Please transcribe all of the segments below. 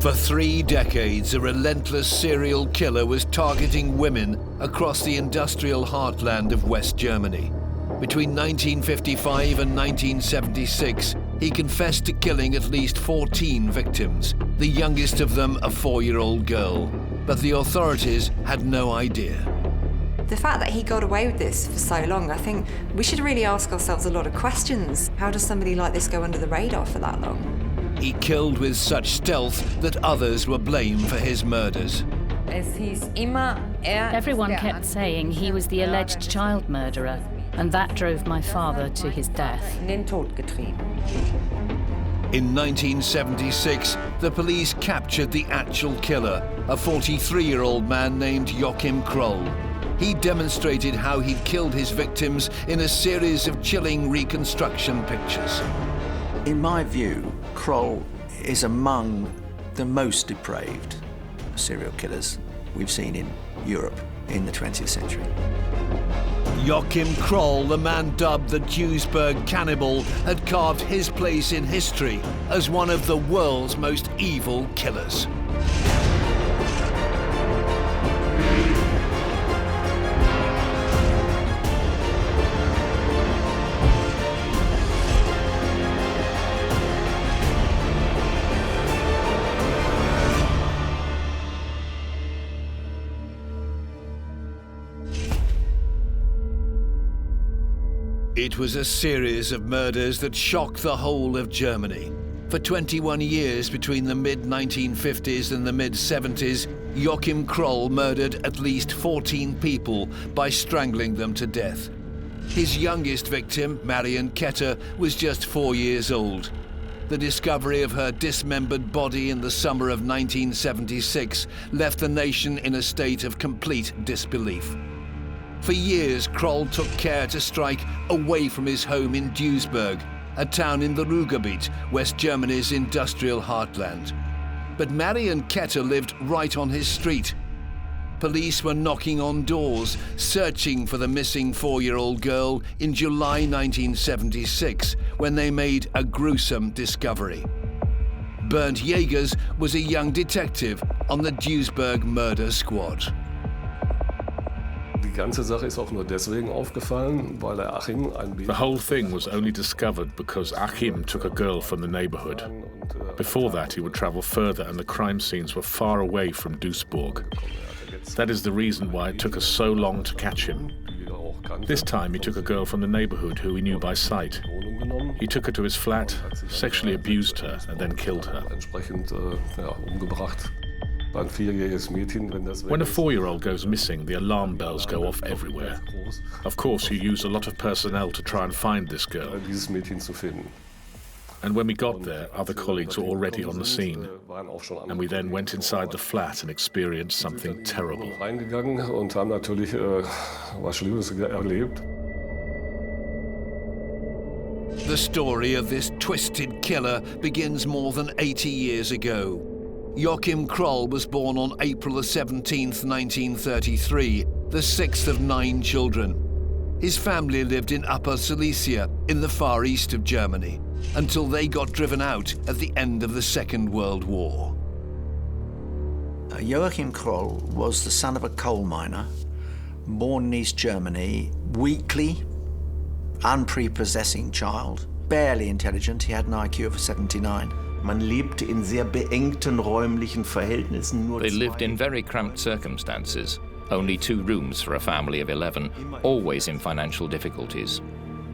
For 3 decades, a relentless serial killer was targeting women across the industrial heartland of West Germany. Between 1955 and 1976, he confessed to killing at least 14 victims, the youngest of them a 4-year-old girl. But the authorities had no idea. The fact that he got away with this for so long, I think we should really ask ourselves a lot of questions. How does somebody like this go under the radar for that long? He killed with such stealth that others were blamed for his murders. Everyone kept saying he was the alleged child murderer, and that drove my father to his death. In 1976, the police captured the actual killer, a 43-year-old man named Joachim Kroll. He demonstrated how he'd killed his victims in a series of chilling reconstruction pictures. In my view, Kroll is among the most depraved serial killers we've seen in Europe in the 20th century. Joachim Kroll, the man dubbed the Ruhr Cannibal, had carved his place in history as one of the world's most evil killers. It was a series of murders that shocked the whole of Germany. For 21 years between the mid-1950s and the mid-70s, Joachim Kroll murdered at least 14 people by strangling them to death. His youngest victim, Marion Ketter, was just 4 years old. The discovery of her dismembered body in the summer of 1976 left the nation in a state of complete disbelief. For years, Kroll took care to strike away from his home in Duisburg, a town in the Ruhrgebiet, West Germany's industrial heartland. But Marion Ketter lived right on his street. Police were knocking on doors, searching for the missing 4-year-old girl in July 1976, when they made a gruesome discovery. Bernd Jägers was a young detective on the Duisburg murder squad. The whole thing was only discovered because Joachim took a girl from the neighborhood. Before that, he would travel further and the crime scenes were far away from Duisburg. That is the reason why it took us so long to catch him. This time, he took a girl from the neighborhood who he knew by sight. He took her to his flat, sexually abused her, and then killed her. When a 4-year-old goes missing, the alarm bells go off everywhere. Of course, you use a lot of personnel to try and find this girl. And when we got there, other colleagues were already on the scene. And we then went inside the flat and experienced something terrible. The story of this twisted killer begins more than 80 years ago. Joachim Kroll was born on April 17, 1933, the 6th of 9 children. His family lived in Upper Silesia, in the far east of Germany, until they got driven out at the end of the Second World War. Joachim Kroll was the son of a coal miner, born in East Germany, weakly, unprepossessing child, barely intelligent. He had an IQ of 79. Man lebte in sehr beengten räumlichen Verhältnissen. They lived in very cramped circumstances. Only 2 rooms for a family of 11, always in financial difficulties.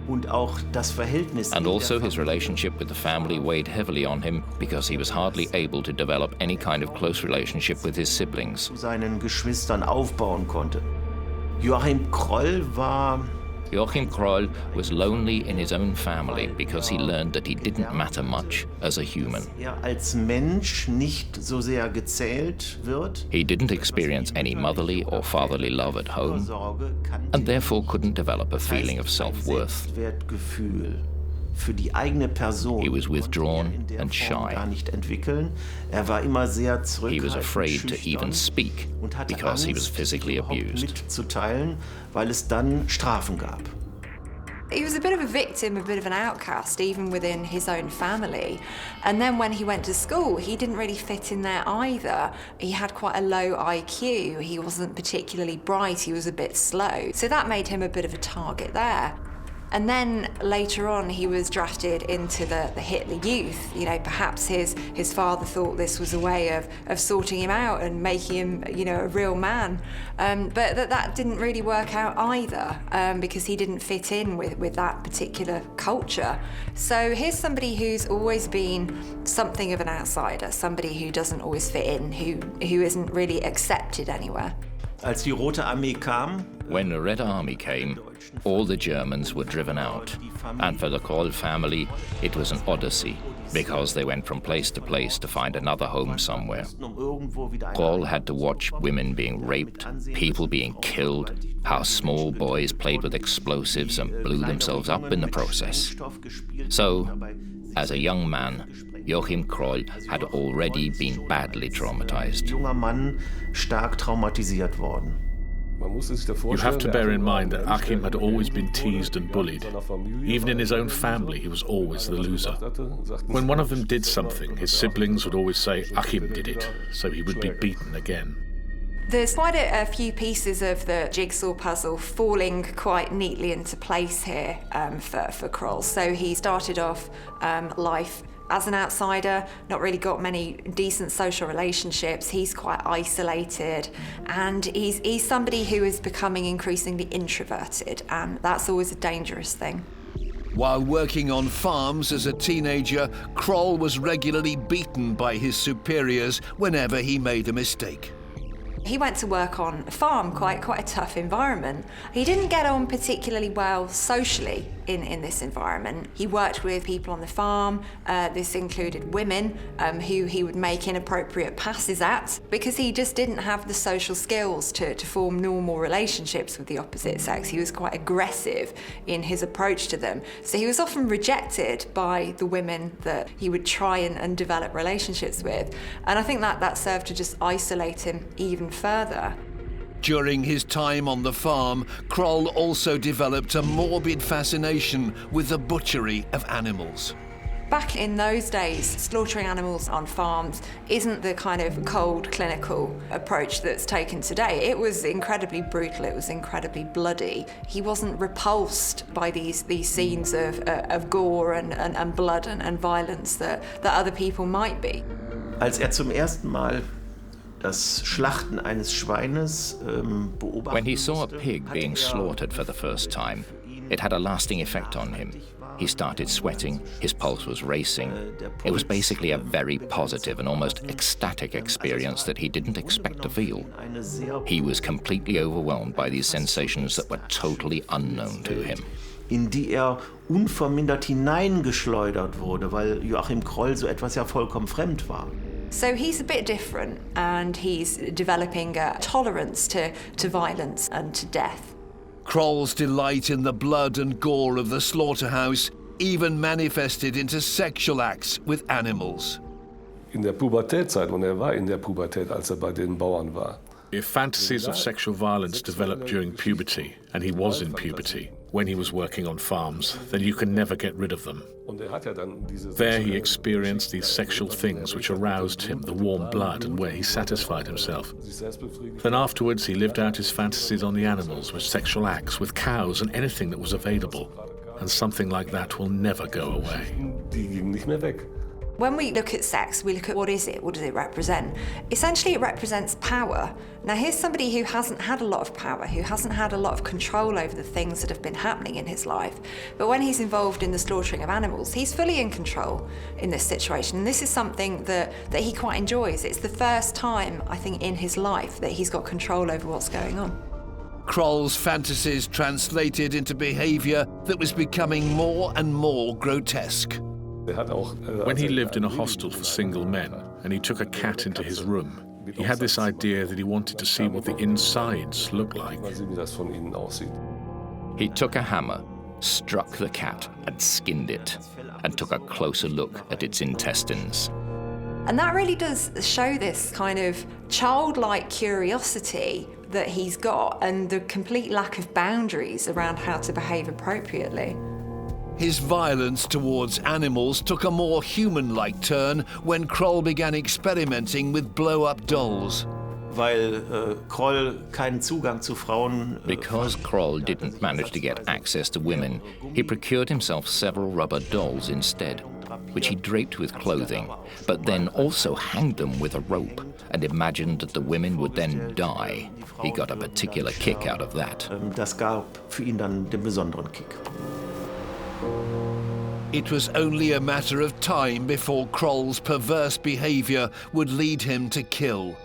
Und auch das Verhältnis. And also his relationship with the family weighed heavily on him because he was hardly able to develop any kind of close relationship with his siblings. Zu seinen Geschwistern aufbauen konnte. Joachim Kroll was lonely in his own family because he learned that he didn't matter much as a human. Als Mensch nicht so sehr gezählt wird. He didn't experience any motherly or fatherly love at home, and therefore couldn't develop a feeling of self-worth. He was withdrawn and shy. He was afraid to even speak because he was physically abused. He was a bit of a victim, a bit of an outcast, even within his own family. And then when he went to school, he didn't really fit in there either. He had quite a low IQ. He wasn't particularly bright. He was a bit slow. So that made him a bit of a target there. And then later on, he was drafted into the Hitler Youth. You know, perhaps his father thought this was a way of sorting him out and making him, you know, a real man. But that didn't really work out either, because he didn't fit in with that particular culture. So here's somebody who's always been something of an outsider, somebody who doesn't always fit in, who isn't really accepted anywhere. Als die Rote Armee kam, When the Red Army came, all the Germans were driven out. And for the Kroll family, it was an odyssey, because they went from place to find another home somewhere. Kroll had to watch women being raped, people being killed, how small boys played with explosives and blew themselves up in the process. So, as a young man, Joachim Kroll had already been badly traumatized. junger Mann stark traumatisiert worden. You have to bear in mind that Joachim had always been teased and bullied. Even in his own family, he was always the loser. When one of them did something, his siblings would always say Joachim did it, so he would be beaten again. There's quite a few pieces of the jigsaw puzzle falling quite neatly into place here for Kroll. So he started off life as an outsider, not really got many decent social relationships. He's quite isolated, and he's somebody who is becoming increasingly introverted, and that's always a dangerous thing. While working on farms as a teenager, Kroll was regularly beaten by his superiors whenever he made a mistake. He went to work on a farm, quite a tough environment. He didn't get on particularly well socially in this environment. He worked with people on the farm. This included women who he would make inappropriate passes at, because he just didn't have the social skills to form normal relationships with the opposite sex. He was quite aggressive in his approach to them. So he was often rejected by the women that he would try and develop relationships with. And I think that served to just isolate him even further. During his time on the farm, Kroll also developed a morbid fascination with the butchery of animals. Back in those days, slaughtering animals on farms isn't the kind of cold, clinical approach that's taken today. It was incredibly brutal, it was incredibly bloody. He wasn't repulsed by these scenes of gore and blood and violence that other people might be. Als zum ersten Mal das Schlachten eines Schweines beobachten When he saw a pig being slaughtered for the first time, it had a lasting effect on him. He started sweating, his pulse was racing. It was basically a very positive and almost ecstatic experience that he didn't expect to feel. He was completely overwhelmed by these sensations that were totally unknown to him. in die unvermindert hineingeschleudert wurde, weil Joachim Kroll so etwas ja vollkommen fremd war. So he's a bit different, and he's developing a tolerance to violence and to death. Kroll's delight in the blood and gore of the slaughterhouse even manifested into sexual acts with animals. In der Pubertätzeit, und war in der Pubertät, als bei den Bauern war. If fantasies of sexual violence developed during puberty, and he was in puberty, when he was working on farms, then you can never get rid of them. There he experienced these sexual things which aroused him, the warm blood, and where he satisfied himself. Then afterwards he lived out his fantasies on the animals, with sexual acts, with cows and anything that was available. And something like that will never go away. Die gingen nicht mehr weg. When we look at sex, we look at what is it, what does it represent? Essentially, it represents power. Now, here's somebody who hasn't had a lot of power, who hasn't had a lot of control over the things that have been happening in his life. But when he's involved in the slaughtering of animals, he's fully in control in this situation. And this is something that he quite enjoys. It's the first time, I think, in his life that he's got control over what's going on. Kroll's fantasies translated into behavior that was becoming more and more grotesque. When he lived in a hostel for single men, and he took a cat into his room, he had this idea that he wanted to see what the insides looked like. He took a hammer, struck the cat and skinned it, and took a closer look at its intestines. And that really does show this kind of childlike curiosity that he's got and the complete lack of boundaries around how to behave appropriately. His violence towards animals took a more human-like turn when Kroll began experimenting with blow-up dolls. Weil Kroll keinen Zugang zu Frauen. Because Kroll didn't manage to get access to women, he procured himself several rubber dolls instead, which he draped with clothing, but then also hanged them with a rope and imagined that the women would then die. He got a particular kick out of that. Das gab für ihn dann den besonderen Kick. It was only a matter of time before Kroll's perverse behavior would lead him to kill.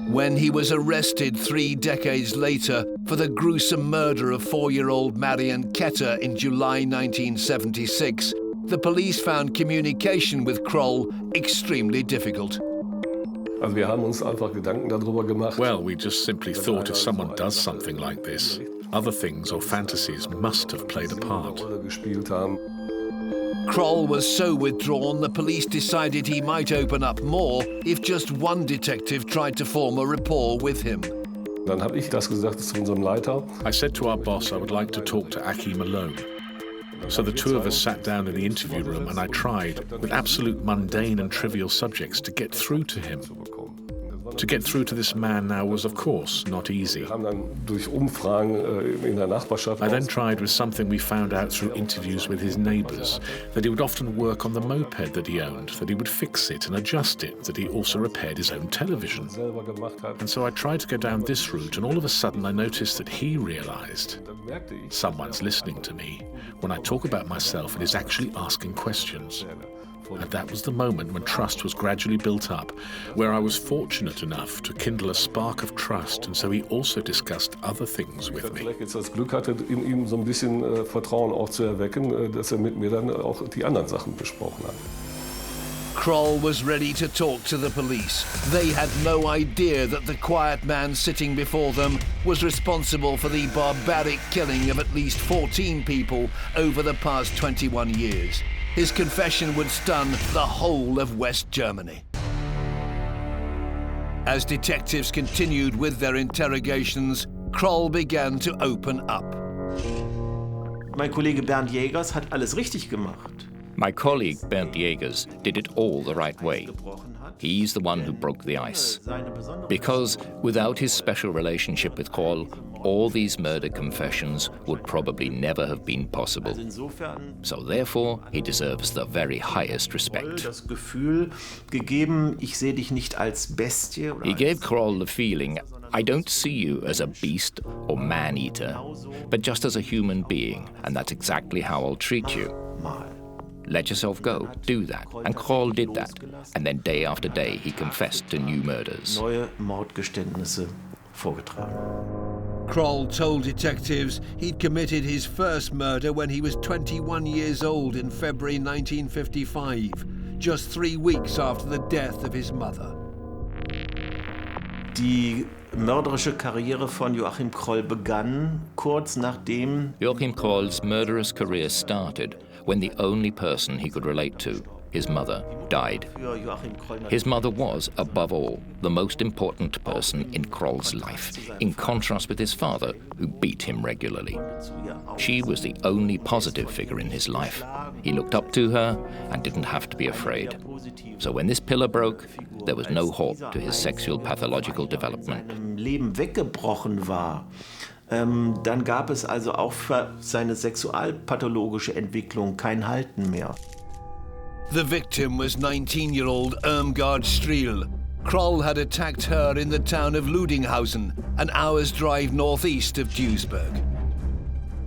When he was arrested 3 decades later for the gruesome murder of 4-year-old Marion Ketter in July 1976, the police found communication with Kroll extremely difficult. Also wir haben uns einfach Gedanken darüber gemacht. Well, we just simply thought if someone does something like this, other things or fantasies must have played a part. Kroll was so withdrawn, the police decided he might open up more if just one detective tried to form a rapport with him. Dann habe ich das gesagt zu unserem Leiter. I said to our boss I would like to talk to Joachim alone. So the two of us sat down in the interview room and I tried, with absolute mundane and trivial subjects, to get through to him. To get through to this man now was, of course, not easy. I then tried with something we found out through interviews with his neighbours, that he would often work on the moped that he owned, that he would fix it and adjust it, that he also repaired his own television. And so I tried to go down this route, and all of a sudden I noticed that he realised someone's listening to me when I talk about myself and is actually asking questions. And that was the moment when trust was gradually built up, where I was fortunate enough to kindle a spark of trust, and so he also discussed other things with me. Vielleicht jetzt das Glück hatte, in ihm so ein bisschen Vertrauen auch zu erwecken, dass mit mir dann auch die anderen Sachen besprochen hat. Kroll was ready to talk to the police. They had no idea that the quiet man sitting before them was responsible for the barbaric killing of at least 14 people over the past 21 years. His confession would stun the whole of West Germany. As detectives continued with their interrogations, Kroll began to open up. Mein Kollege Bernd Jägers hat alles richtig gemacht. My colleague Bernd Jägers did it all the right way. He's the one who broke the ice. Because without his special relationship with Kroll, all these murder confessions would probably never have been possible. So therefore, he deserves the very highest respect. He gave Kroll the feeling, I don't see you as a beast or man-eater, but just as a human being, and that's exactly how I'll treat you. Let yourself go, do that. And Kroll did that. And then day after day, he confessed to new murders. Kroll told detectives he'd committed his first murder when he was 21 years old in February 1955, just 3 weeks after the death of his mother. Die mörderische Karriere von Joachim Kroll begann kurz nachdem Joachim Kroll's murderous career started when the only person he could relate to, his mother, died. His mother was, above all, the most important person in Kroll's life, in contrast with his father, who beat him regularly. She was the only positive figure in his life. He looked up to her and didn't have to be afraid. So when this pillar broke, there was no halt to his sexual pathological development. Leben weggebrochen war, dann gab es also auch für seine sexualpathologische Entwicklung kein Halten mehr. The victim was 19-year-old Irmgard Striel. Kroll had attacked her in the town of Ludinghausen, an hour's drive northeast of Duisburg.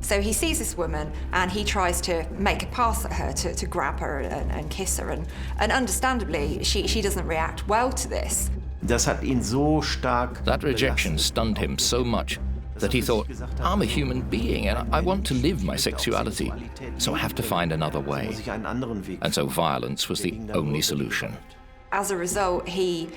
So he sees this woman and he tries to make a pass at her, to grab her and kiss her. And understandably, she doesn't react well to this. Das hat ihn so stark That rejection stunned him so much that he thought, I'm a human being and I want to live my sexuality, so I have to find another way. And so violence was the only solution. As a result, he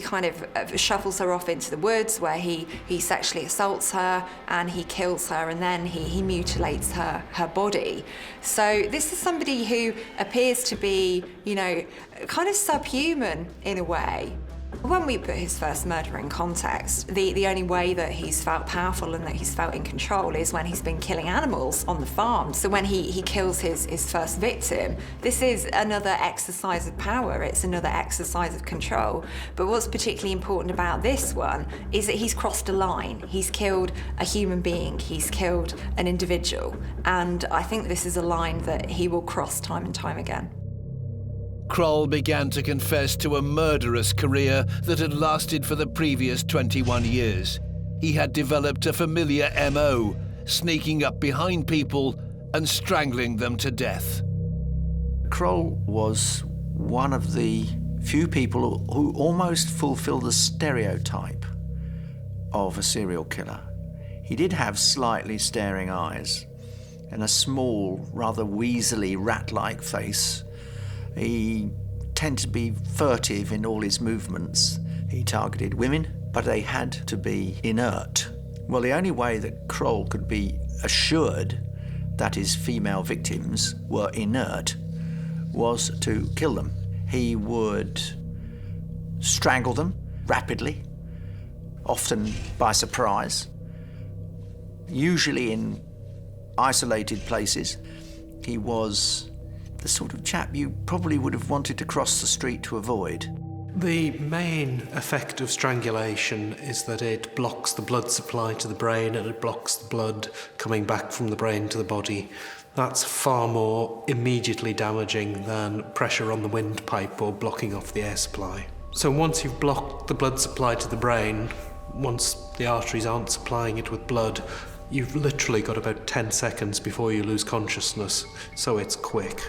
kind of shuffles her off into the woods where he sexually assaults her and he kills her, and then he mutilates her body. So this is somebody who appears to be, you know, kind of subhuman in a way. When we put his first murder in context, the only way that he's felt powerful and that he's felt in control is when he's been killing animals on the farm. So when he kills his first victim, this is another exercise of power, it's another exercise of control. But what's particularly important about this one is that he's crossed a line. He's killed a human being, he's killed an individual, and I think this is a line that he will cross time and time again. Kroll began to confess to a murderous career that had lasted for the previous 21 years. He had developed a familiar MO, sneaking up behind people and strangling them to death. Kroll was one of the few people who almost fulfilled the stereotype of a serial killer. He did have slightly staring eyes and a small, rather weaselly, rat-like face. He tended to be furtive in all his movements. He targeted women, but they had to be inert. Well, the only way that Kroll could be assured that his female victims were inert was to kill them. He would strangle them rapidly, often by surprise, usually in isolated places. He was the sort of chap you probably would have wanted to cross the street to avoid. The main effect of strangulation is that it blocks the blood supply to the brain and it blocks the blood coming back from the brain to the body. That's far more immediately damaging than pressure on the windpipe or blocking off the air supply. So once you've blocked the blood supply to the brain, once the arteries aren't supplying it with blood, you've literally got about 10 seconds before you lose consciousness, so it's quick.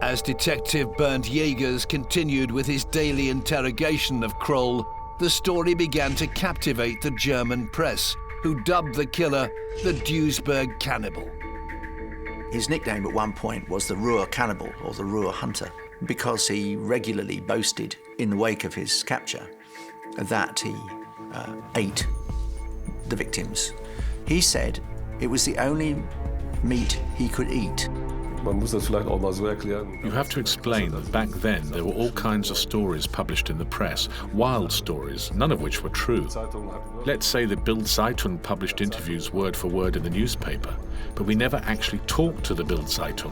As Detective Bernd Jägers continued with his daily interrogation of Kroll, the story began to captivate the German press, who dubbed the killer the Duisburg Cannibal. His nickname at one point was the Ruhr Cannibal, or the Ruhr Hunter, because he regularly boasted, in the wake of his capture, that he ate the victims. He said it was the only meat he could eat. You have to explain that back then there were all kinds of stories published in the press, wild stories, none of which were true. Let's say the Bild Zeitung published interviews word for word in the newspaper, but we never actually talked to the Bild Zeitung.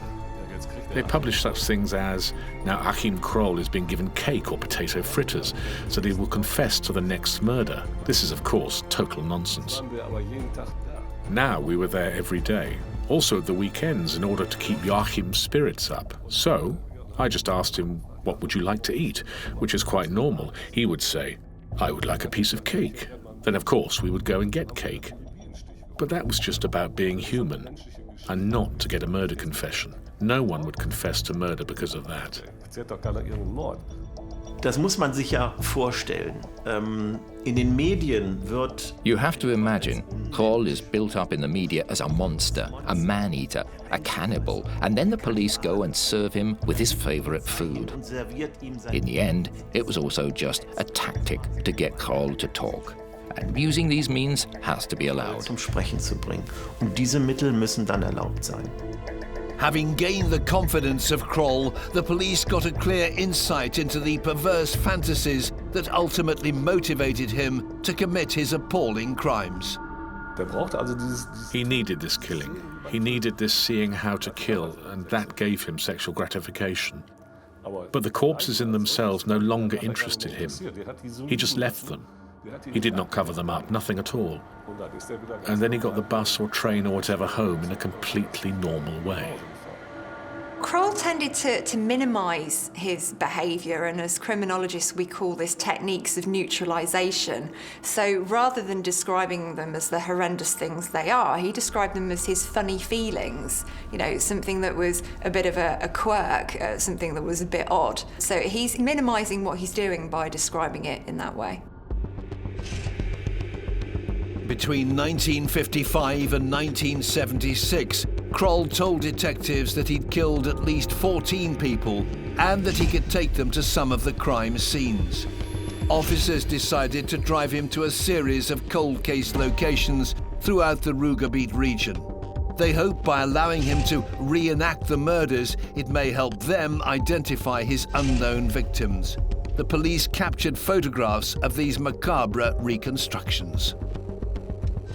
They published such things as, now Joachim Kroll is being given cake or potato fritters, so that he will confess to the next murder. This is, of course, total nonsense. Now we were there every day, also at the weekends, in order to keep Joachim's spirits up. So I just asked him, what would you like to eat? Which is quite normal. He would say, I would like a piece of cake. Then, of course, we would go and get cake. But that was just about being human, and not to get a murder confession. No one would confess to murder because of that. Das muss man sich ja vorstellen. In den Medien wird... You have to imagine, Kroll is built up in the media as a monster, a man-eater, a cannibal, and then the police go and serve him with his favorite food. In the end, it was also just a tactic to get Kroll to talk. And using these means has to be allowed. Zum Sprechen zu bringen. Und diese Mittel müssen dann erlaubt sein. Having gained the confidence of Kroll, the police got a clear insight into the perverse fantasies that ultimately motivated him to commit his appalling crimes. He needed this killing. He needed this seeing how to kill, and that gave him sexual gratification. But the corpses in themselves no longer interested him. He just left them. He did not cover them up, nothing at all. And then he got the bus or train or whatever home in a completely normal way. Kroll tended to minimise his behaviour, and as criminologists we call this techniques of neutralisation. So rather than describing them as the horrendous things they are, he described them as his funny feelings, you know, something that was a bit of a quirk, something that was a bit odd. So he's minimising what he's doing by describing it in that way. Between 1955 and 1976, Kroll told detectives that he'd killed at least 14 people and that he could take them to some of the crime scenes. Officers decided to drive him to a series of cold case locations throughout the Ruhrgebiet region. They hoped by allowing him to reenact the murders, it may help them identify his unknown victims. The police captured photographs of these macabre reconstructions.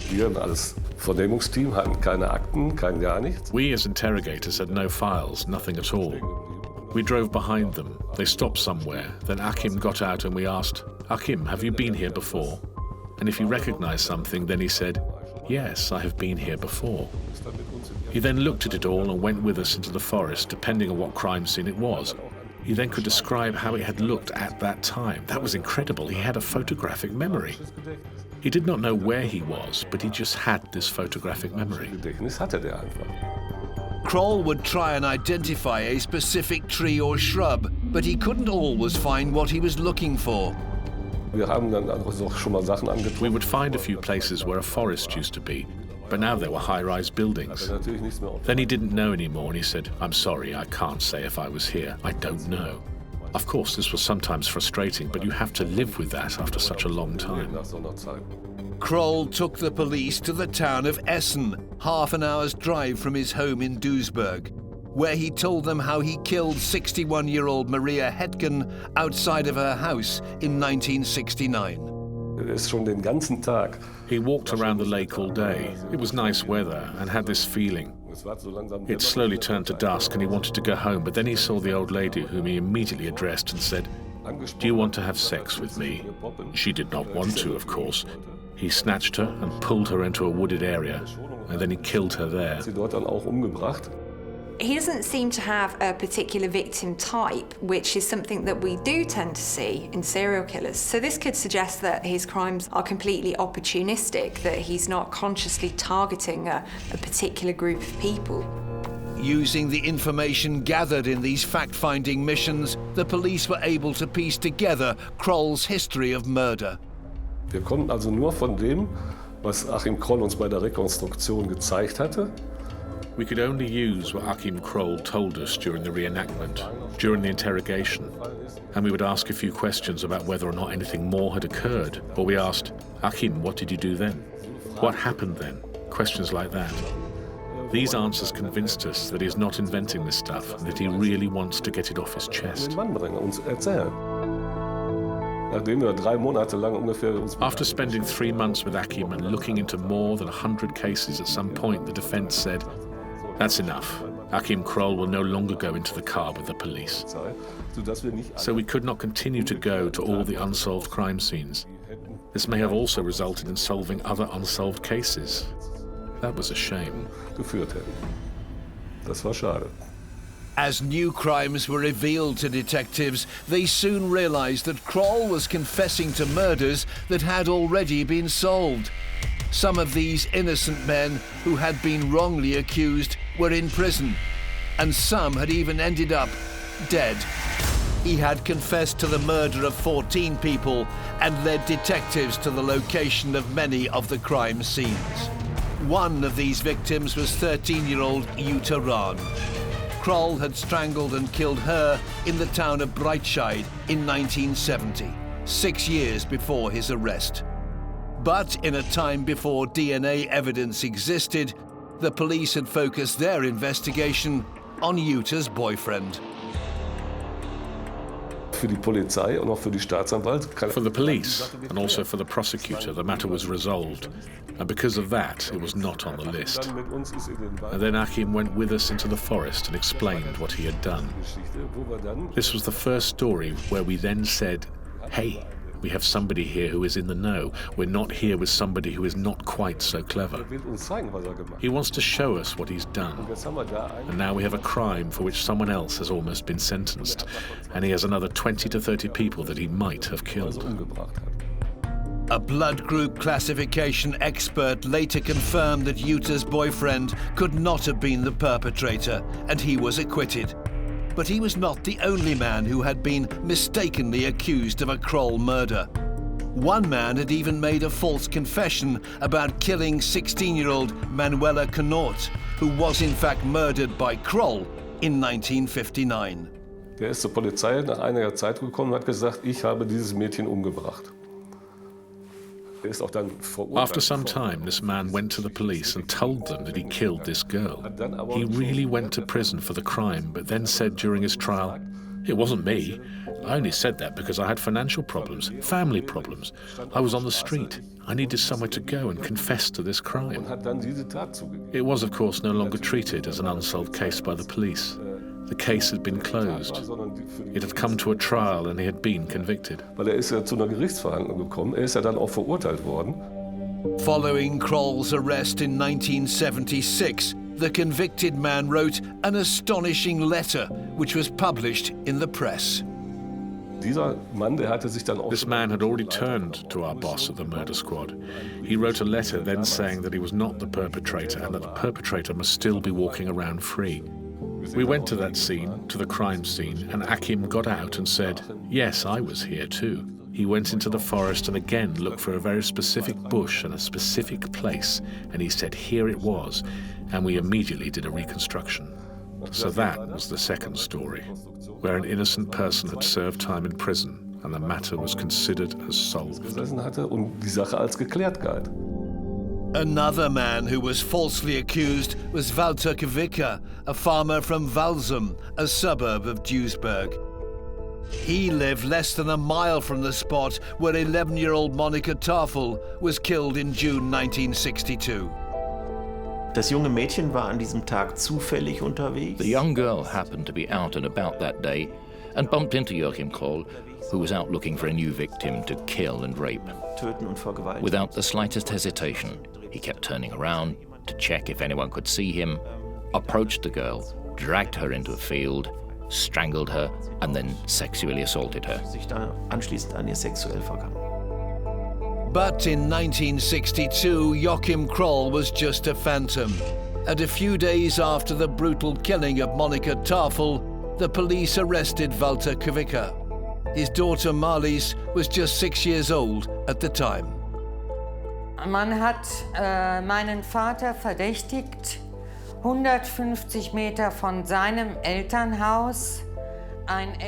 Wir als Vernehmungsteam hatten keine Akten, kein gar nichts. We as interrogators had no files, nothing at all. We drove behind them. They stopped somewhere. Then Joachim got out and we asked, "Joachim, have you been here before?" And if he recognized something, then he said, "Yes, I have been here before." He then looked at it all and went with us into the forest, depending on what crime scene it was. He then could describe how it had looked at that time. That was incredible. He had a photographic memory. He did not know where he was, but he just had this photographic memory. Gedächtnis hatte der einfach. Kroll would try and identify a specific tree or shrub, but he couldn't always find what he was looking for. Wir haben dann auch schon mal Sachen angetroffen. We would find a few places where a forest used to be, but now there were high-rise buildings. Natürlich nichts mehr auf. Then he didn't know anymore and he said, "I'm sorry, I can't say if I was here. I don't know." Of course, this was sometimes frustrating, but you have to live with that after such a long time. Nach so einer Zeit. Kroll took the police to the town of Essen, half an hour's drive from his home in Duisburg, where he told them how he killed 61-year-old Maria Hetken outside of her house in 1969. Ist schon den ganzen Tag. He walked around the lake all day. It was nice weather and had this feeling. It slowly turned to dusk and he wanted to go home, but then he saw the old lady whom he immediately addressed and said, "Do you want to have sex with me?" She did not want to, of course. He snatched her and pulled her into a wooded area, and then he killed her there. Sie dort dann auch umgebracht. He doesn't seem to have a particular victim type, which is something that we do tend to see in serial killers. So this could suggest that his crimes are completely opportunistic, that he's not consciously targeting a particular group of people. Using the information gathered in these fact-finding missions, the police were able to piece together Kroll's history of murder. Wir konnten also nur von dem, was Joachim Kroll uns bei der Rekonstruktion gezeigt hatte. We could only use what Joachim Kroll told us during the reenactment, during the interrogation, and we would ask a few questions about whether or not anything more had occurred. Or we asked, "Joachim, what did you do then? What happened then?" Questions like that. These answers convinced us that he's not inventing this stuff and that he really wants to get it off his chest. Den Mann bringen, uns erzählen. Nachdem wir 3 Monate lang ungefähr uns After spending 3 months with Joachim and looking into more than 100 cases, at some point the defense said, "That's enough. Joachim Kroll will no longer go into the car with the police." sodass wir nicht So we could not continue to go to all the unsolved crime scenes. This may have also resulted in solving other unsolved cases. That was a shame. geführt hätten. Das war schade. As new crimes were revealed to detectives, they soon realized that Kroll was confessing to murders that had already been solved. Some of these innocent men who had been wrongly accused were in prison, and some had even ended up dead. He had confessed to the murder of 14 people and led detectives to the location of many of the crime scenes. One of these victims was 13-year-old Jutta Rahn. Kroll had strangled and killed her in the town of Breitscheid in 1970, 6 years before his arrest. But in a time before DNA evidence existed, the police had focused their investigation on Jutta's boyfriend. Für die Polizei und auch für die Staatsanwaltschaft. For the police and also for the prosecutor, the matter was resolved, and because of that, it was not on the list. Dann mit uns ist in den And then Joachim went with us into the forest and explained what he had done. Geschichte, wo wir dann This was the first story where we then said, "Hey, we have somebody here who is in the know. We're not here with somebody who is not quite so clever." will uns zeigen, was gemacht He wants to show us what he's done. hat. Jetzt haben wir da einen, And now we have a crime for which someone else has almost been sentenced, and he has another 20 to 30 people that he might have der killed. umgebracht hat. A blood group classification expert later confirmed that Jutta's boyfriend could not have been the perpetrator, and he was acquitted. But he was not the only man who had been mistakenly accused of a Kroll murder. One man had even made a false confession about killing 16-year-old Manuela Knort, who was in fact murdered by Kroll in 1959. Der ist zur Polizei nach einiger Zeit gekommen und hat gesagt, ich habe dieses Mädchen umgebracht. After some time, this man went to the police and told them that he killed this girl. He really went to prison for the crime, but then said during his trial, "It wasn't me. I only said that because I had financial problems, family problems. I was on the street. I needed somewhere to go and confess to this crime." It was, of course, no longer treated as an unsolved case by the police. The case had been closed. It had come to a trial and he had been convicted. Weil ist ja zu einer Gerichtsverhandlung gekommen. Ist ja dann auch verurteilt worden. Following Kroll's arrest in 1976, the convicted man wrote an astonishing letter, which was published in the press. Dieser Mann, der hatte sich dann auch This man had already turned to our boss at the murder squad. He wrote a letter then saying that he was not the perpetrator and that the perpetrator must still be walking around free. We went to that scene, to the crime scene, and Joachim got out and said, "Yes, I was here too." He went into the forest and again looked for a very specific bush and a specific place, and he said here it was, and we immediately did a reconstruction. So that was the second story, where an innocent person had served time in prison and the matter was considered as solved. gesessen hatte und die Sache als geklärt galt. Another man who was falsely accused was Walter Kwicker, a farmer from Walsum, a suburb of Duisburg. He lived less than a mile from the spot where 11-year-old Monika Tafel was killed in June 1962. Das junge Mädchen war an diesem Tag zufällig unterwegs. The young girl happened to be out and about that day and bumped into Joachim Kroll, who was out looking for a new victim to kill and rape. Töten und vergewaltigen. Without the slightest hesitation, he kept turning around to check if anyone could see him, approached the girl, dragged her into a field, strangled her, and then sexually assaulted her. Sich da anschließend an ihr sexuell vergangen. But in 1962, Joachim Kroll was just a phantom. And a few days after the brutal killing of Monika Tafel, the police arrested Walter Kwicker. His daughter Marlies was just 6 years old at the time. Man hat meinen Vater verdächtigt, 150 Meter von seinem Elternhaus.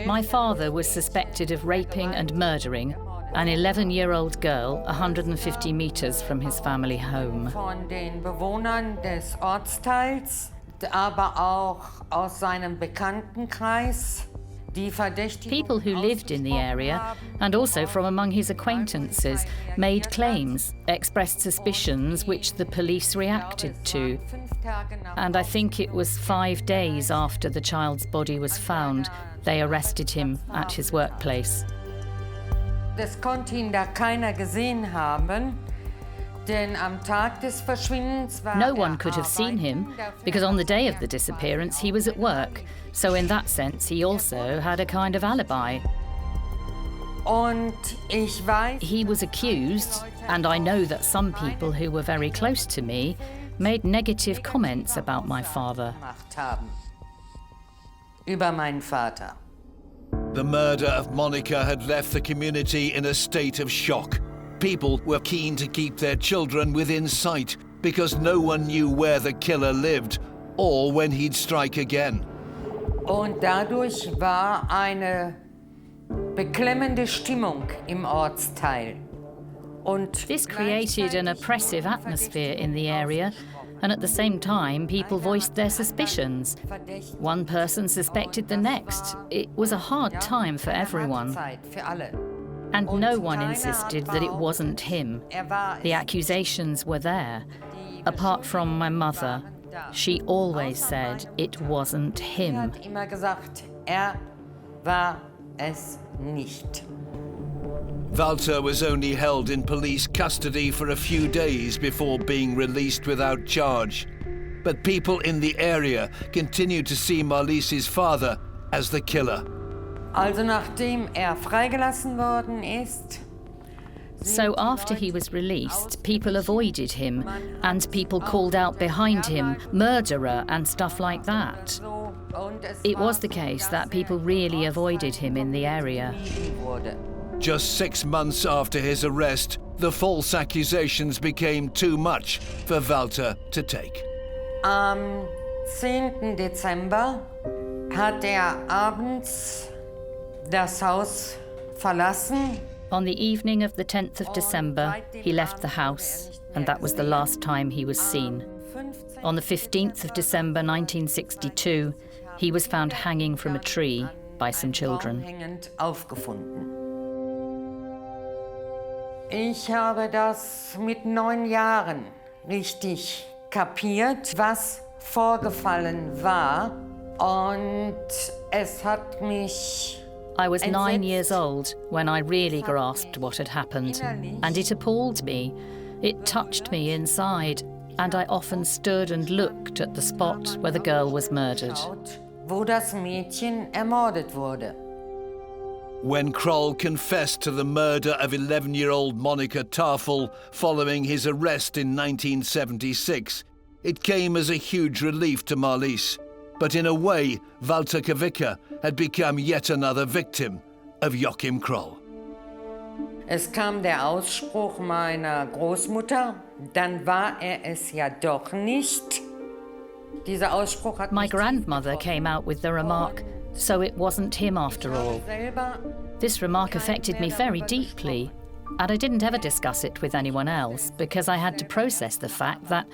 My father was suspected of raping and murdering an 11-year-old girl 150 meters from his family home. Von den Bewohnern des Ortsteils, aber auch aus seinem Bekanntenkreis. People who lived in the area, and also from among his acquaintances, made claims, expressed suspicions which the police reacted to. And I think it was 5 days after the child's body was found, they arrested him at his workplace. Das konnte ihn da keiner gesehen haben. No one could have seen him, because on the day of the disappearance he was at work, so in that sense he also had a kind of alibi. He was accused, and I know that some people who were very close to me made negative comments about my father. Über meinen Vater. The murder of Monika had left the community in a state of shock. People were keen to keep their children within sight because no one knew where the killer lived or when he'd strike again. Und dadurch war eine beklemmende Stimmung im Ortsteil. This created an oppressive atmosphere in the area, and at the same time people voiced their suspicions. One person suspected the next. It was a hard time for everyone. And no one insisted that it wasn't him. The accusations were there. Apart from my mother, she always said it wasn't him. Walter was only held in police custody for a few days before being released without charge. But people in the area continued to see Marlies' father as the killer. Also nachdem freigelassen worden ist. So after he was released, people avoided him, and people called out behind him, "Murderer," and stuff like that. It was the case that people really avoided him in the area. Just 6 months after his arrest, the false accusations became too much for Walter to take. Am 10. Dezember hat abends das Haus verlassen. On the evening of the 10th of December, he left the house, and that was the last time he was seen. On the 15th of December 1962, he was found hanging from a tree by some children. Ich habe das mit 9 Jahren richtig kapiert, was vorgefallen war, und es hat mich I was 9 years old when I really grasped what had happened, and it appalled me. It touched me inside, and I often stood and looked at the spot where the girl was murdered. Wo das Mädchen ermordet wurde. When Kroll confessed to the murder of 11-year-old Monika Tafel following his arrest in 1976, it came as a huge relief to Marlies. But in a way, Walter Kawicka had become yet another victim of Joachim Kroll. Es kam der Ausspruch meiner Großmutter, dann war es ja doch nicht. Dieser Ausspruch hat My grandmother came out with the remark, "So it wasn't him after all." This remark affected me very deeply, and I didn't ever discuss it with anyone else because I had to process the fact that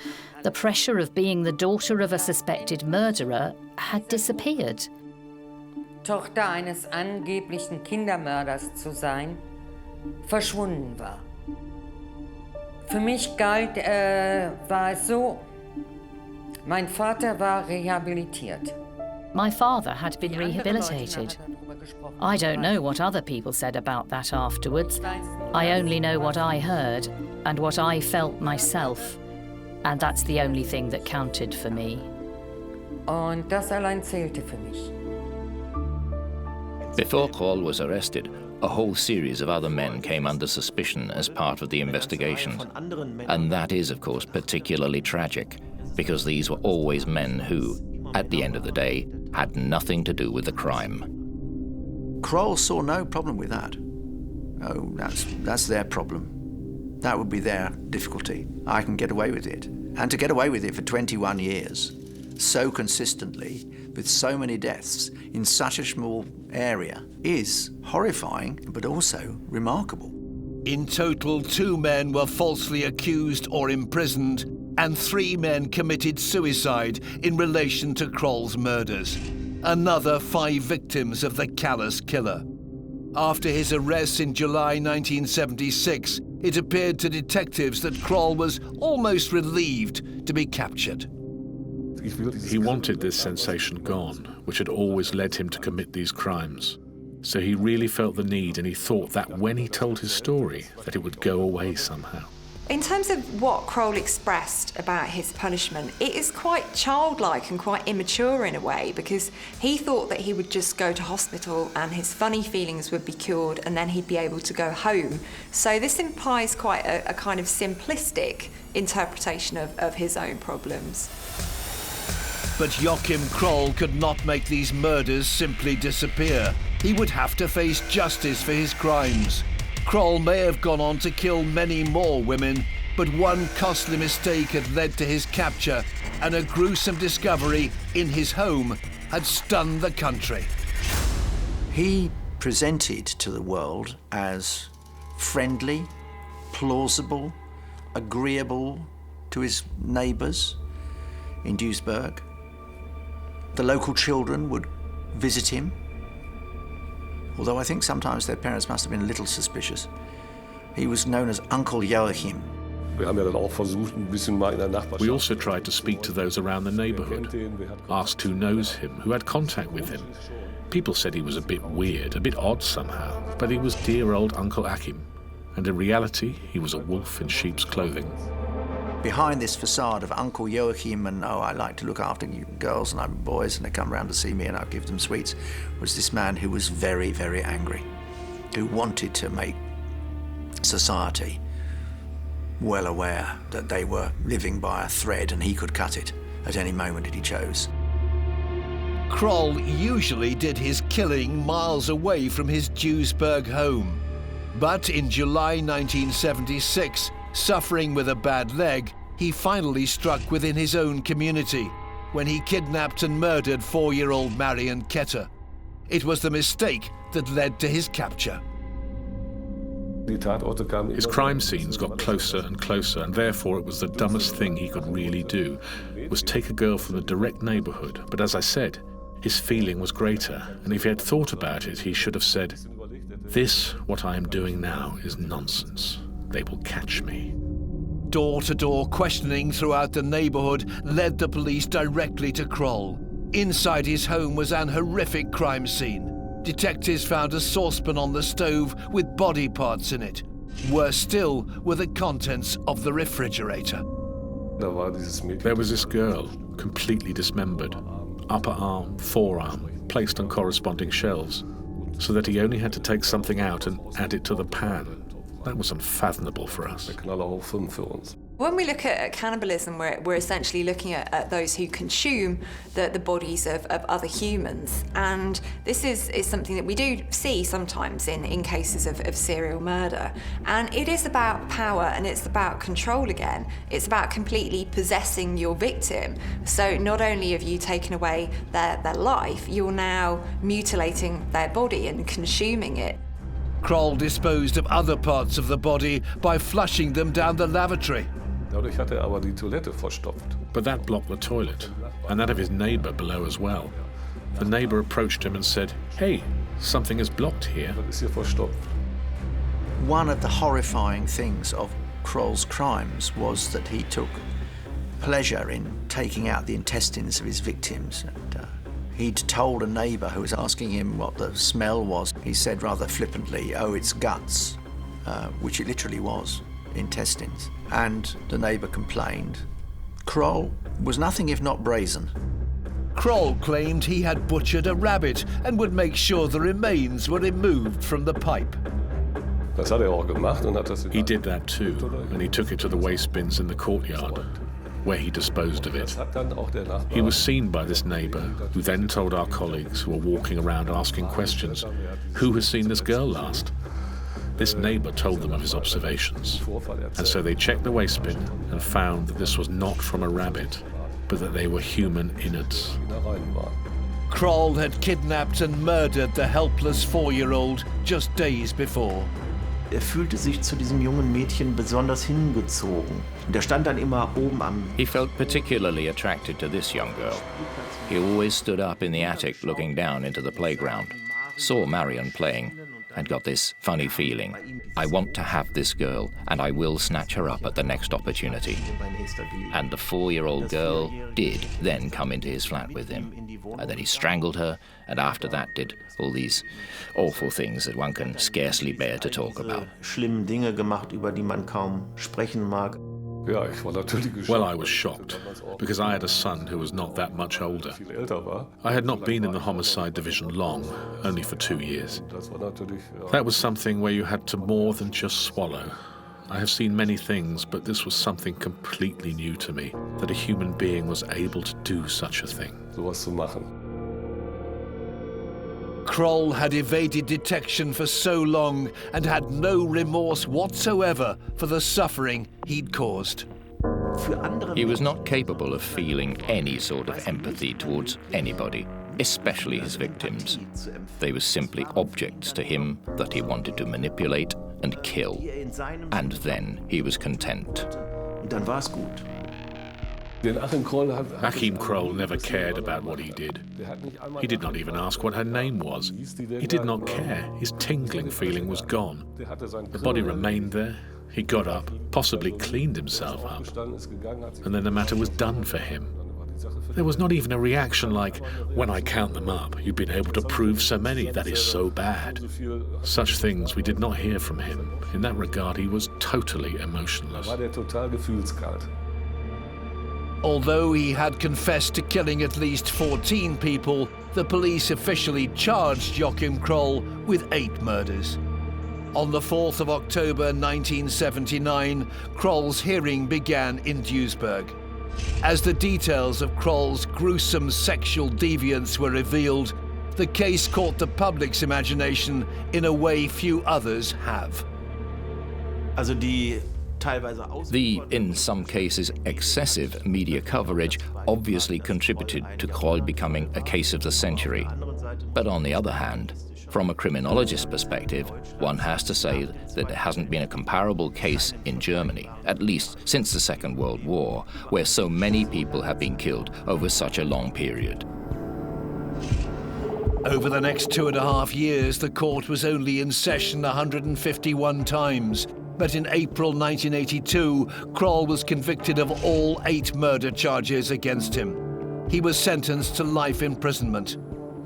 the pressure of being the daughter of a suspected murderer had disappeared. Tochter eines angeblichen Kindermörders zu sein, verschwunden war. Für mich war es so, mein Vater war rehabilitiert. My father had been rehabilitated. I don't know what other people said about that afterwards. I only know what I heard and what I felt myself. And that's the only thing that counted for me. Und das allein zählte für mich. Before Kroll was arrested, a whole series of other men came under suspicion as part of the investigation. And that is, of course, particularly tragic, because these were always men who, at the end of the day, had nothing to do with the crime. Kroll saw no problem with that. Oh, that's their problem. That would be their difficulty. I can get away with it. And to get away with it for 21 years, so consistently, with so many deaths in such a small area, is horrifying, but also remarkable. In total, 2 men were falsely accused or imprisoned, and 3 men committed suicide in relation to Kroll's murders. Another 5 victims of the callous killer. After his arrest in July 1976, it appeared to detectives that Kroll was almost relieved to be captured. He wanted this sensation gone, which had always led him to commit these crimes. So he really felt the need, and he thought that when he told his story, that it would go away somehow. In terms of what Kroll expressed about his punishment, it is quite childlike and quite immature in a way, because he thought that he would just go to hospital and his funny feelings would be cured and then he'd be able to go home. So this implies quite a kind of simplistic interpretation of his own problems. But Joachim Kroll could not make these murders simply disappear. He would have to face justice for his crimes. Kroll may have gone on to kill many more women, but one costly mistake had led to his capture, and a gruesome discovery in his home had stunned the country. He presented to the world as friendly, plausible, agreeable to his neighbours in Duisburg. The local children would visit him, although I think sometimes their parents must have been a little suspicious. He was known as Uncle Joachim. We also tried to speak to those around the neighborhood, asked who knows him, who had contact with him. People said he was a bit weird, a bit odd somehow, but he was dear old Uncle Joachim, and in reality, he was a wolf in sheep's clothing. Behind this facade of Uncle Joachim and, oh, I like to look after you girls and I'm boys and they come round to see me and I'll give them sweets, was this man who was very, very angry, who wanted to make society well aware that they were living by a thread and he could cut it at any moment that he chose. Kroll usually did his killing miles away from his Duisburg home. But in July 1976, suffering with a bad leg, he finally struck within his own community, when he kidnapped and murdered 4-year-old Marion Ketter. It was the mistake that led to his capture. His crime scenes got closer and closer, and therefore it was the dumbest thing he could really do, was take a girl from the direct neighborhood. But as I said, his feeling was greater, and if he had thought about it, he should have said, "This, what I am doing now, is nonsense. They will catch me." Door-to-door questioning throughout the neighborhood led the police directly to Kroll. Inside his home was an horrific crime scene. Detectives found a saucepan on the stove with body parts in it. Worse still were the contents of the refrigerator. There was this girl, completely dismembered. Upper arm, forearm, placed on corresponding shelves, so that he only had to take something out and add it to the pan. That was unfathomable for us. When we look at cannibalism, we're essentially looking at those who consume the bodies of other humans. And this is something that we do see sometimes in cases of serial murder. And it is about power and it's about control again. It's about completely possessing your victim. So not only have you taken away their life, you're now mutilating their body and consuming it. Kroll disposed of other parts of the body by flushing them down the lavatory. But that blocked the toilet, and that of his neighbor below as well. The neighbor approached him and said, "Hey, something is blocked here." One of the horrifying things of Kroll's crimes was that he took pleasure in taking out the intestines of his victims. And, he'd told a neighbor who was asking him what the smell was. He said rather flippantly, "Oh, it's guts," which it literally was, intestines. And the neighbor complained. Kroll was nothing if not brazen. Kroll claimed he had butchered a rabbit and would make sure the remains were removed from the pipe. He did that too, and he took it to the waste bins in the courtyard, where he disposed of it. He was seen by this neighbor, who then told our colleagues who were walking around asking questions, "Who has seen this girl last?" This neighbor told them of his observations, and so they checked the waste bin and found that this was not from a rabbit, but that they were human innards. Kroll had kidnapped and murdered the helpless 4-year-old just days before. Fühlte sich zu diesem jungen Mädchen besonders hingezogen. Der stand dann immer oben am... He felt particularly attracted to this young girl. He always stood up in the attic looking down into the playground, saw Marion playing, and got this funny feeling. I want to have this girl, and I will snatch her up at the next opportunity. And the 4-year-old girl did then come into his flat with him. And then he strangled her, and after that did all these awful things that one can scarcely bear to talk about. Schlimme Dinge gemacht, über die man kaum sprechen mag. Well, I was shocked, because I had a son who was not that much older. I had not been in the homicide division long, only for 2 years. That was something where you had to more than just swallow. I have seen many things, but this was something completely new to me, that a human being was able to do such a thing. Kroll had evaded detection for so long and had no remorse whatsoever for the suffering he'd caused. He was not capable of feeling any sort of empathy towards anybody, especially his victims. They were simply objects to him that he wanted to manipulate and kill. And then he was content. Dann war's gut. Joachim Kroll never cared about what he did. He did not even ask what her name was. He did not care. His tingling feeling was gone. The body remained there. He got up, possibly cleaned himself up, and then the matter was done for him. There was not even a reaction like, "When I count them up, you've been able to prove so many, that is so bad." Such things we did not hear from him. In that regard, he was totally emotionless. Although he had confessed to killing at least 14 people, the police officially charged Joachim Kroll with 8 murders. On the 4th of October 1979, Kroll's hearing began in Duisburg. As the details of Kroll's gruesome sexual deviance were revealed, the case caught the public's imagination in a way few others have. Also die The, in some cases, excessive media coverage obviously contributed to Kroll becoming a case of the century. But on the other hand, from a criminologist's perspective, one has to say that there hasn't been a comparable case in Germany, at least since the Second World War, where so many people have been killed over such a long period. Over the next 2.5 years, the court was only in session 151 times. But in April 1982, Kroll was convicted of all 8 murder charges against him. He was sentenced to life imprisonment.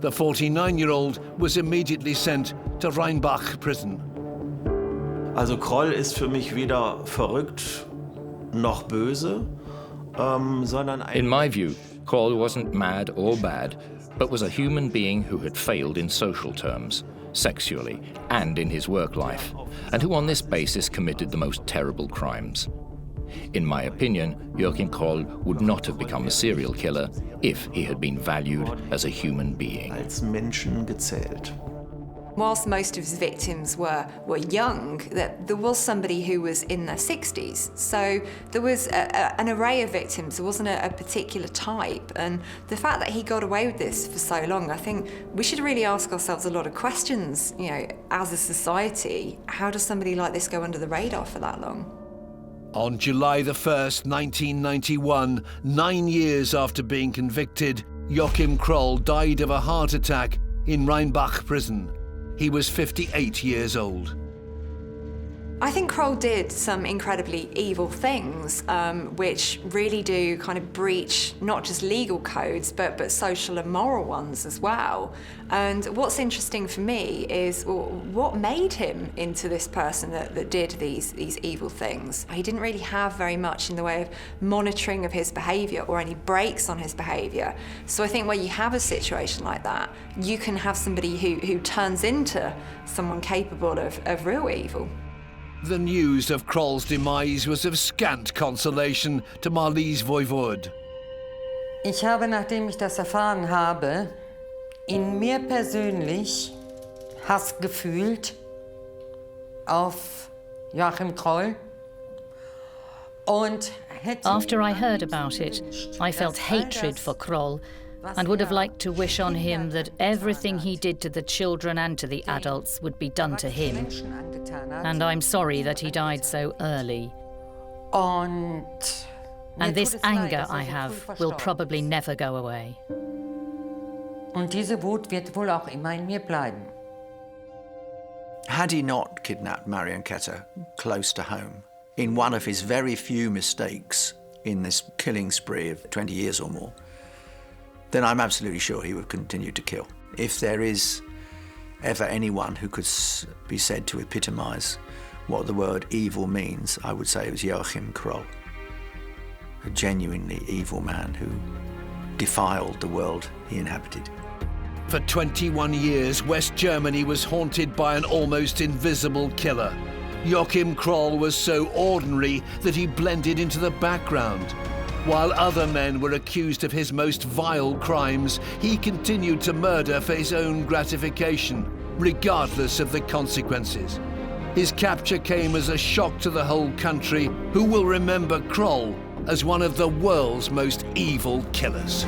The 49-year-old was immediately sent to Rheinbach prison. Also Kroll ist für mich weder verrückt noch böse, sondern In my view, Kroll wasn't mad or bad, but was a human being who had failed in social terms, sexually, and in his work life, and who on this basis committed the most terrible crimes. In my opinion, Joachim Kroll would not have become a serial killer if he had been valued as a human being. als Menschen gezählt. Whilst most of his victims were young, there was somebody who was in their 60s. So there was an array of victims. There wasn't a particular type. And the fact that he got away with this for so long, I think we should really ask ourselves a lot of questions, you know, as a society. How does somebody like this go under the radar for that long? On July the 1st, 1991, 9 years after being convicted, Joachim Kroll died of a heart attack in Rheinbach prison. He was 58 years old. I think Kroll did some incredibly evil things, which really do kind of breach not just legal codes, but social and moral ones as well. And what's interesting for me is, well, what made him into this person that did these evil things? He didn't really have very much in the way of monitoring of his behaviour or any breaks on his behaviour. So I think where you have a situation like that, you can have somebody who turns into someone capable of real evil. The news of Kroll's demise was of scant consolation to Marlies Voivod. Ich habe, nachdem ich das erfahren habe, in mir persönlich Hass gefühlt auf Joachim Kroll. Und After I heard about it, I felt hatred for Kroll and would have liked to wish on him that everything he did to the children and to the adults would be done to him. And I'm sorry that he died so early. And this anger I have will probably never go away. Und diese Wut wird wohl auch immer in mir bleiben. Had he not kidnapped Marion Ketter close to home, in one of his very few mistakes in this killing spree of 20 years or more, then I'm absolutely sure he would continue to kill. If there is ever anyone who could be said to epitomise what the word evil means, I would say it was Joachim Kroll, a genuinely evil man who defiled the world he inhabited. For 21 years, West Germany was haunted by an almost invisible killer. Joachim Kroll was so ordinary that he blended into the background. While other men were accused of his most vile crimes, he continued to murder for his own gratification, regardless of the consequences. His capture came as a shock to the whole country, who will remember Kroll as one of the world's most evil killers.